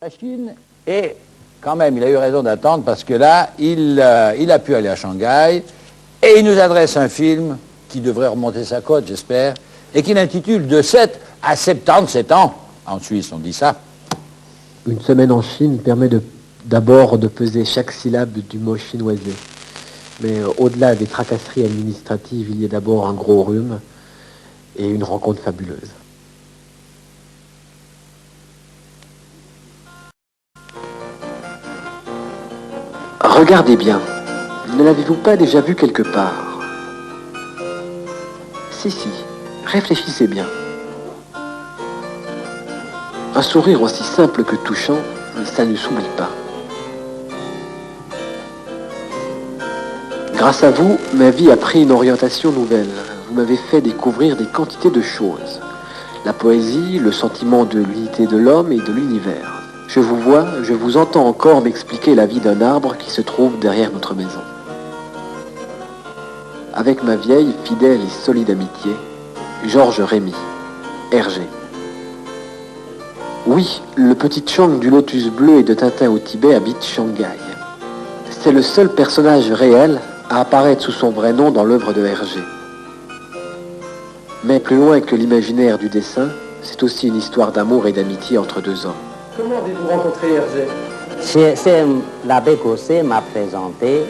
La Chine, et quand même, il a eu raison d'attendre parce que là, il a pu aller à Shanghai et il nous adresse un film qui devrait remonter sa cote, j'espère, et qu'il intitule De 7 à 77 ans. En Suisse, on dit ça. Une semaine en Chine permet d'abord de peser chaque syllabe du mot chinoisé. Mais au-delà des tracasseries administratives, il y a d'abord un gros rhume et une rencontre fabuleuse. Regardez bien, ne l'avez-vous pas déjà vu quelque part? Si, réfléchissez bien. Un sourire aussi simple que touchant, ça ne s'oublie pas. Grâce à vous, ma vie a pris une orientation nouvelle. Vous m'avez fait découvrir des quantités de choses. La poésie, le sentiment de l'unité de l'homme et de l'univers. Je vous vois, je vous entends encore m'expliquer la vie d'un arbre qui se trouve derrière notre maison. Avec ma vieille, fidèle et solide amitié, Georges Rémy, Hergé. Oui, le petit Chang du Lotus Bleu et de Tintin au Tibet habite Shanghai. C'est le seul personnage réel à apparaître sous son vrai nom dans l'œuvre de Hergé. Mais plus loin que l'imaginaire du dessin, c'est aussi une histoire d'amour et d'amitié entre deux hommes. Comment avez-vous rencontré Hergé? C'est l'abbé Gosset m'a présenté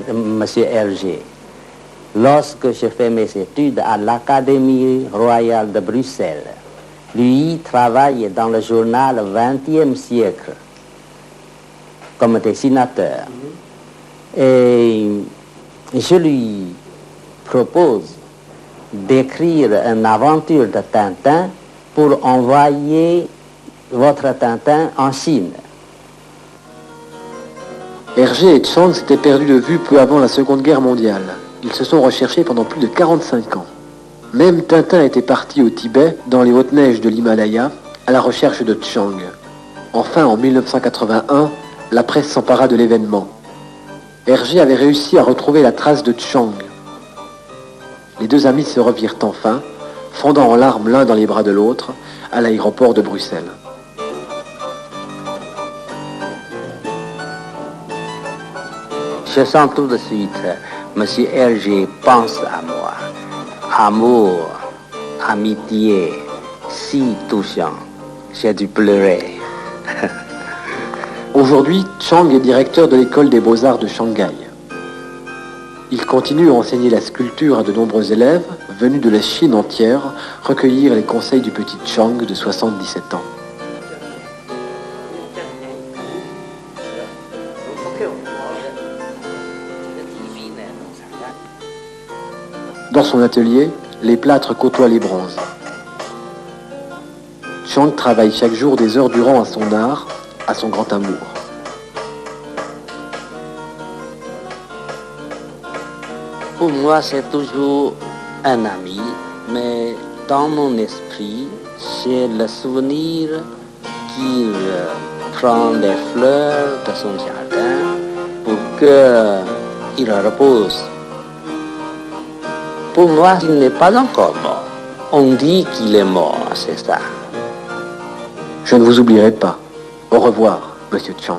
M. Hergé. Lorsque je fais mes études à l'Académie royale de Bruxelles, lui travaille dans le journal 20e siècle comme dessinateur. Et je lui propose d'écrire une aventure de Tintin pour envoyer votre Tintin en Chine. Hergé et Chang s'étaient perdus de vue peu avant la Seconde Guerre mondiale. Ils se sont recherchés pendant plus de 45 ans. Même Tintin était parti au Tibet, dans les hautes neiges de l'Himalaya, à la recherche de Chang. Enfin, en 1981, la presse s'empara de l'événement. Hergé avait réussi à retrouver la trace de Chang. Les deux amis se revirent enfin, fondant en larmes l'un dans les bras de l'autre, à l'aéroport de Bruxelles. Je sens tout de suite, M. Hergé pense à moi. Amour, amitié, si touchant. J'ai dû pleurer. Aujourd'hui, Chang est directeur de l'école des beaux-arts de Shanghai. Il continue à enseigner la sculpture à de nombreux élèves, venus de la Chine entière, recueillir les conseils du petit Chang de 77 ans. Dans son atelier, les plâtres côtoient les bronzes. Chang travaille chaque jour des heures durant à son art, à son grand amour. Pour moi, c'est toujours un ami, mais dans mon esprit, j'ai le souvenir qu'il prend les fleurs de son jardin pour qu'il repose. Pour moi, il n'est pas encore mort. On dit qu'il est mort, c'est ça. Je ne vous oublierai pas. Au revoir, Monsieur Chang.